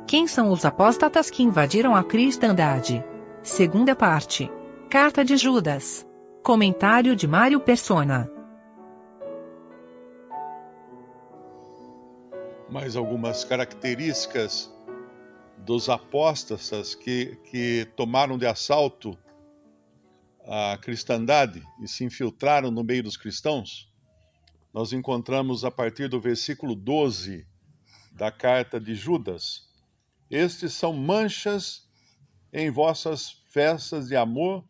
Quem são os apóstatas que invadiram a cristandade? Segunda parte. Carta de Judas. Comentário de Mário Persona. Mais algumas características dos apóstatas que tomaram de assalto a cristandade e se infiltraram no meio dos cristãos. Nós encontramos a partir do versículo 12 da carta de Judas. Estes são manchas em vossas festas de amor,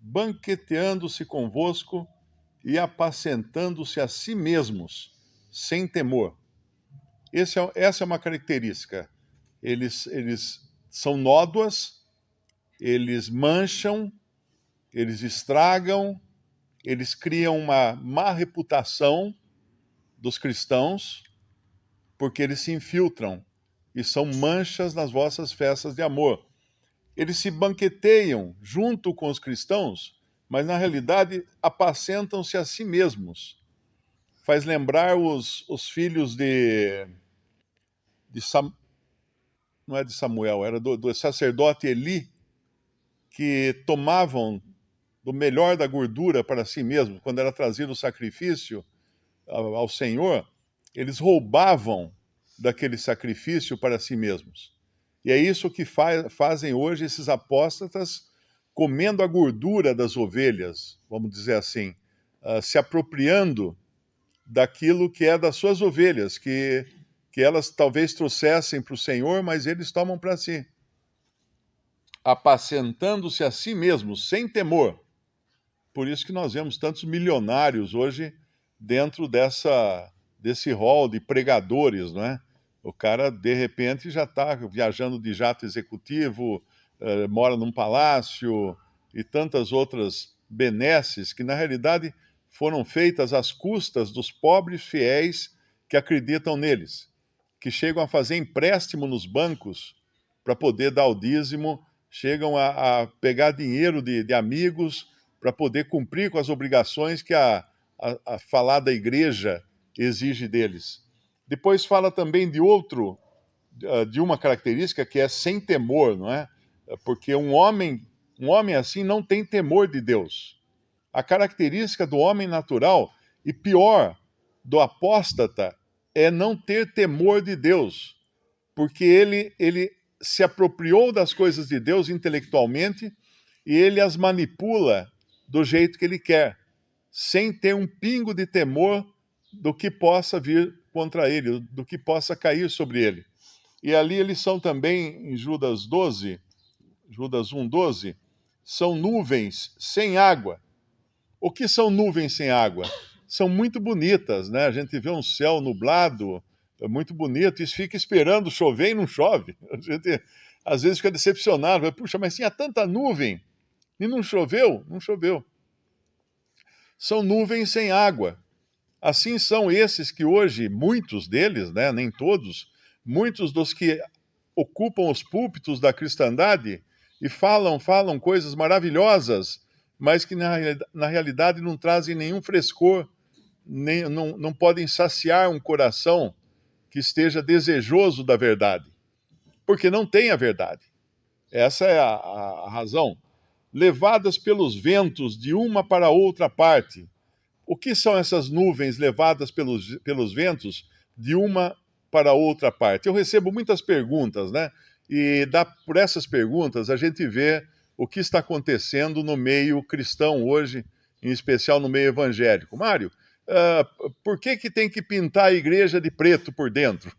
banqueteando-se convosco e apacentando-se a si mesmos, sem temor. Essa é uma característica. Eles são nódoas, eles mancham, eles estragam, eles criam uma má reputação dos cristãos, porque eles se infiltram e são manchas nas vossas festas de amor. Eles se banqueteiam junto com os cristãos, mas na realidade apacentam-se a si mesmos. Faz lembrar os filhos não é de Samuel, era do sacerdote Eli, que tomavam do melhor da gordura para si mesmos. Quando era trazido o sacrifício ao Senhor, eles roubavam daquele sacrifício para si mesmos. E é isso que fazem hoje esses apóstatas, comendo a gordura das ovelhas, vamos dizer assim, se apropriando daquilo que é das suas ovelhas, que elas talvez trouxessem para o Senhor, mas eles tomam para si. Apacentando-se a si mesmos, sem temor. Por isso que nós vemos tantos milionários hoje dentro desse rol de pregadores, não é? O cara, de repente, já está viajando de jato executivo, mora num palácio e tantas outras benesses que, na realidade, foram feitas às custas dos pobres fiéis que acreditam neles, que chegam a fazer empréstimo nos bancos para poder dar o dízimo, chegam a pegar dinheiro de amigos para poder cumprir com as obrigações que a falada igreja exige deles. Depois fala também de uma característica que é sem temor, não é? Porque um homem assim não tem temor de Deus. A característica do homem natural, e pior, do apóstata, é não ter temor de Deus, porque ele se apropriou das coisas de Deus intelectualmente e ele as manipula do jeito que ele quer, sem ter um pingo de temor do que possa vir contra ele, do que possa cair sobre ele. E ali eles são também, em Judas 1:12, são nuvens sem água. O que são nuvens sem água? São muito bonitas, né? A gente vê um céu nublado, é muito bonito, e fica esperando chover e não chove. A gente às vezes fica decepcionado, puxa, mas tinha tanta nuvem e não choveu? Não choveu. São nuvens sem água. Assim são esses que hoje, muitos deles, né, nem todos, muitos dos que ocupam os púlpitos da cristandade e falam coisas maravilhosas, mas que na realidade não trazem nenhum frescor, não podem saciar um coração que esteja desejoso da verdade, porque não tem a verdade. Essa é a razão. Levadas pelos ventos de uma para outra parte. O que são essas nuvens levadas pelos ventos de uma para outra parte? Eu recebo muitas perguntas, né? E por essas perguntas a gente vê o que está acontecendo no meio cristão hoje, em especial no meio evangélico. Mário, por que tem que pintar a igreja de preto por dentro?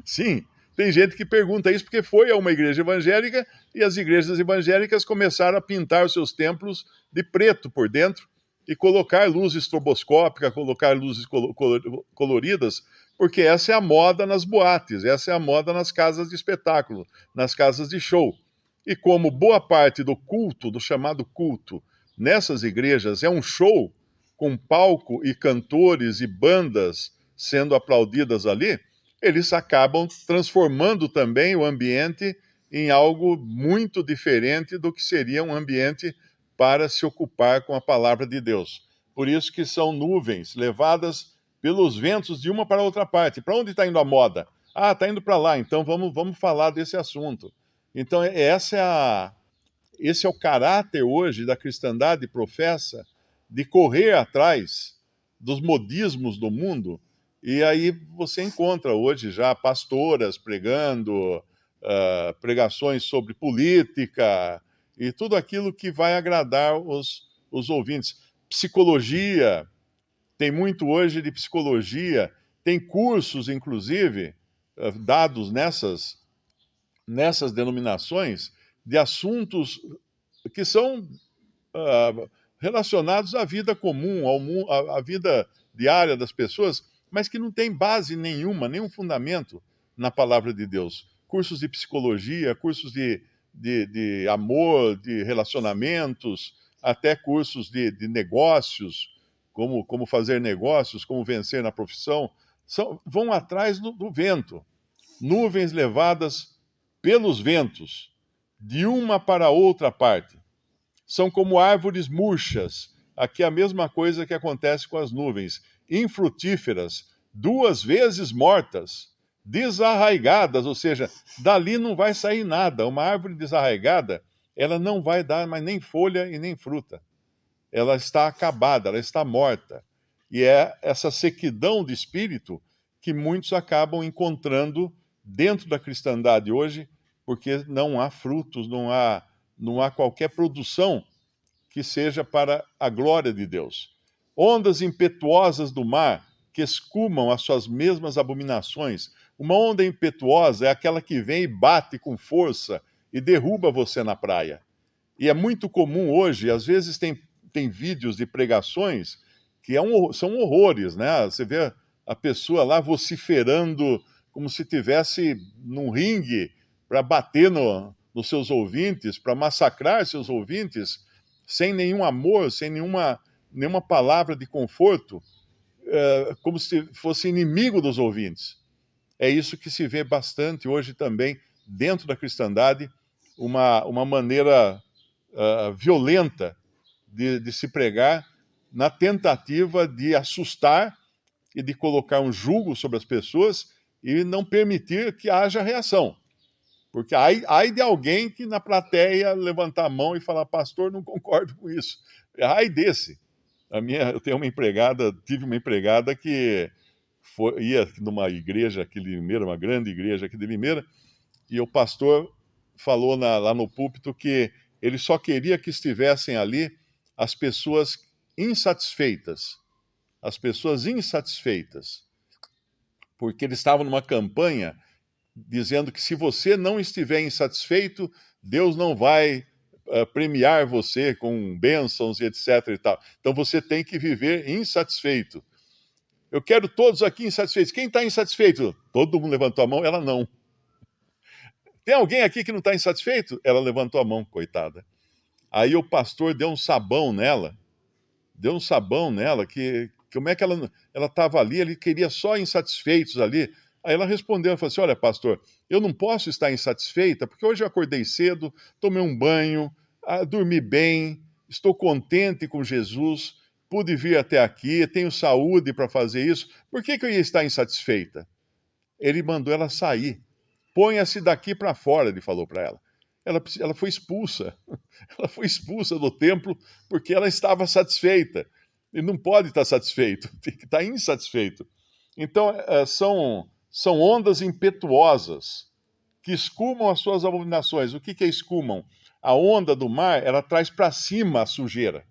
Sim, tem gente que pergunta isso porque foi a uma igreja evangélica e as igrejas evangélicas começaram a pintar os seus templos de preto por dentro e colocar luz estroboscópica, colocar luzes coloridas, porque essa é a moda nas boates, essa é a moda nas casas de espetáculo, nas casas de show. E como boa parte do culto, do chamado culto, nessas igrejas é um show, com palco e cantores e bandas sendo aplaudidas ali, eles acabam transformando também o ambiente em algo muito diferente do que seria um ambiente para se ocupar com a palavra de Deus. Por isso que são nuvens levadas pelos ventos de uma para outra parte. Para onde está indo a moda? Ah, está indo para lá, então vamos falar desse assunto. Então, esse é o caráter hoje da cristandade professa de correr atrás dos modismos do mundo. E aí você encontra hoje já pastoras pregando, pregações sobre política e tudo aquilo que vai agradar os ouvintes. Psicologia, tem muito hoje de psicologia, tem cursos, inclusive, dados nessas denominações, de assuntos que são relacionados à vida comum, à vida diária das pessoas, mas que não tem base nenhuma, nenhum fundamento na palavra de Deus. Cursos de psicologia, cursos de amor, de relacionamentos, até cursos de negócios, como fazer negócios, como vencer na profissão, vão atrás do vento. Nuvens levadas pelos ventos, de uma para outra parte. São como árvores murchas. Aqui é a mesma coisa que acontece com as nuvens. Infrutíferas, 2 vezes mortas, desarraigadas, ou seja, dali não vai sair nada. Uma árvore desarraigada, ela não vai dar mais nem folha e nem fruta. Ela está acabada, ela está morta. E é essa sequidão de espírito que muitos acabam encontrando dentro da cristandade hoje, porque não há frutos, não há qualquer produção que seja para a glória de Deus. Ondas impetuosas do mar que escumam as suas mesmas abominações. Uma onda impetuosa é aquela que vem e bate com força e derruba você na praia. E é muito comum hoje, às vezes tem vídeos de pregações que são horrores, né? Você vê a pessoa lá vociferando como se tivesse num ringue para bater nos seus ouvintes, para massacrar seus ouvintes, sem nenhum amor, sem nenhuma palavra de conforto, como se fosse inimigo dos ouvintes. É isso que se vê bastante hoje também dentro da cristandade, uma maneira violenta de se pregar, na tentativa de assustar e de colocar um jugo sobre as pessoas e não permitir que haja reação. Porque ai de alguém que na plateia levantar a mão e falar, pastor, não concordo com isso. Ai desse. Eu tive uma empregada que ia numa igreja aqui de Limeira, uma grande igreja aqui de Limeira, e o pastor falou lá no púlpito que ele só queria que estivessem ali as pessoas insatisfeitas. As pessoas insatisfeitas. Porque eles estavam numa campanha dizendo que se você não estiver insatisfeito, Deus não vai premiar você com bênçãos e etc. e tal. Então você tem que viver insatisfeito. Eu quero todos aqui insatisfeitos. Quem está insatisfeito? Todo mundo levantou a mão, ela não. Tem alguém aqui que não está insatisfeito? Ela levantou a mão, coitada. Aí o pastor deu um sabão nela, que como é que ela estava ali, ele queria só insatisfeitos ali. Aí ela respondeu, ela falou assim, olha pastor, eu não posso estar insatisfeita, porque hoje eu acordei cedo, tomei um banho, dormi bem, estou contente com Jesus, pude vir até aqui, tenho saúde para fazer isso, por que eu ia estar insatisfeita? Ele mandou ela sair. Ponha-se daqui para fora, ele falou para ela. Ela foi expulsa. Ela foi expulsa do templo porque ela estava satisfeita. E não pode estar satisfeito, tem que estar insatisfeito. Então, são ondas impetuosas que escumam as suas abominações. O que é escumam? A onda do mar, ela traz para cima a sujeira.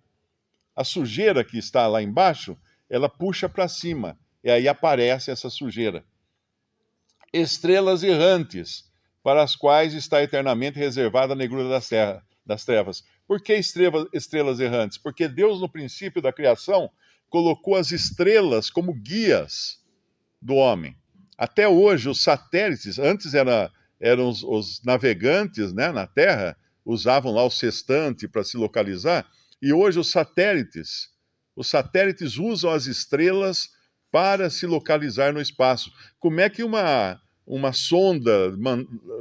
A sujeira que está lá embaixo, ela puxa para cima. E aí aparece essa sujeira. Estrelas errantes, para as quais está eternamente reservada a negrura das trevas. Por que estrelas errantes? Porque Deus, no princípio da criação, colocou as estrelas como guias do homem. Até hoje, os satélites, antes eram os navegantes, né, na Terra, usavam lá o sextante para se localizar, e hoje os satélites usam as estrelas para se localizar no espaço. Como é que uma sonda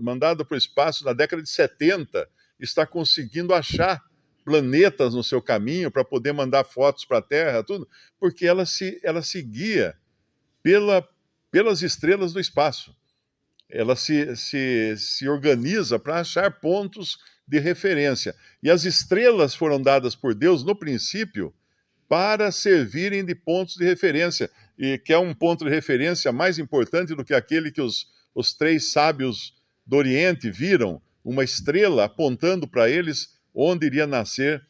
mandada para o espaço na década de 70 está conseguindo achar planetas no seu caminho para poder mandar fotos para a Terra, tudo? Porque ela se guia pelas estrelas do espaço. ela se organiza para achar pontos de referência. E as estrelas foram dadas por Deus no princípio para servirem de pontos de referência, e que é um ponto de referência mais importante do que aquele que os três sábios do Oriente viram, uma estrela apontando para eles onde iria nascer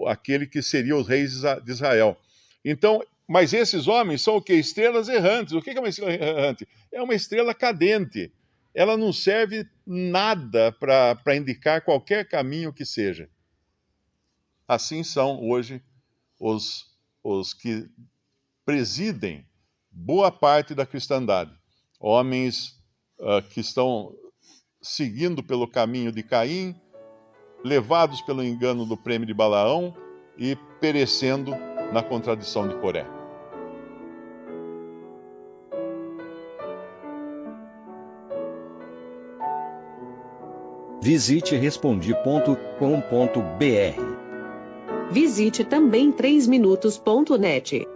aquele que seria o rei de Israel. Então, mas esses homens são o quê? Estrelas errantes. O que é uma estrela errante? É uma estrela cadente. Ela não serve nada para indicar qualquer caminho que seja. Assim são hoje os que presidem boa parte da cristandade. Homens que estão seguindo pelo caminho de Caim, levados pelo engano do prêmio de Balaão e perecendo na contradição de Coré. Visite Respondi.com.br. Visite também 3minutos.net.